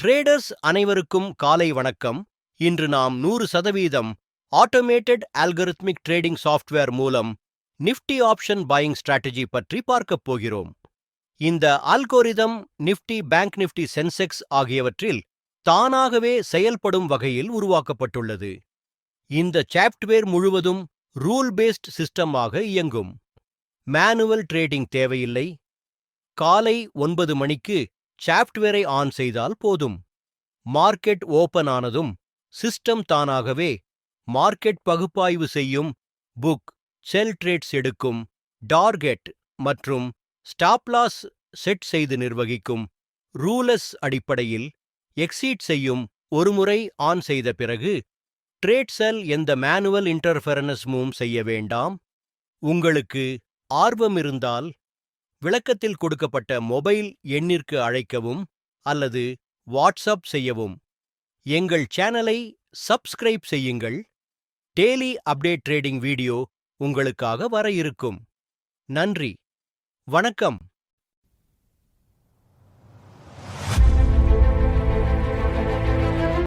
Traders அனைவருக்கும் காலை வணக்கம். இன்று நாம் 100% ஆட்டோமேட்டட் அல்காரித்மிக் ட்ரேடிங் சாஃப்ட்வேர் மூலம் நிஃப்டி ஆப்ஷன் பையிங் ஸ்ட்ராட்டஜி பற்றி பார்க்கப் போகிறோம். இந்த algorithm Nifty, bank Nifty, Sensex ஆகியவற்றில் தானாகவே செயல்படும் வகையில் உருவாக்கப்பட்டுள்ளது. இந்த சாஃப்ட்வேர் முழுவதும் ரூல் பேஸ்ட் சிஸ்டமாக இயங்கும். மேனுவல் ட்ரேடிங் தேவையில்லை. காலை 9 மணிக்கு சாஃப்ட்வேரை ஆன் செய்தால் போதும். மார்க்கெட் ஓபன் ஆனதும் சிஸ்டம் தானாகவே மார்க்கெட் பகுப்பாய்வு செய்யும், புக், செல் ட்ரேட்ஸ் எடுக்கும், டார்கெட் மற்றும் ஸ்டாப் லாஸ் செட் செய்து நிர்வகிக்கும். ரூலஸ் அடிப்படையில் எக்ஸீட் செய்யும். ஒருமுறை ஆன் செய்த பிறகு ட்ரேட் செல் எந்த மேனுவல் இன்டர்ஃபெரன்ஸும் செய்ய வேண்டாம். உங்களுக்கு ஆர்வம் இருந்தால் விளக்கத்தில் கொடுக்கப்பட்ட மொபைல் எண்ணிற்கு அழைக்கவும் அல்லது வாட்ஸ்அப் செய்யவும். எங்கள் சேனலை சப்ஸ்கிரைப் செய்யுங்கள். டெய்லி அப்டேட் ட்ரேடிங் வீடியோ உங்களுக்காக வர இருக்கும். நன்றி, வணக்கம்.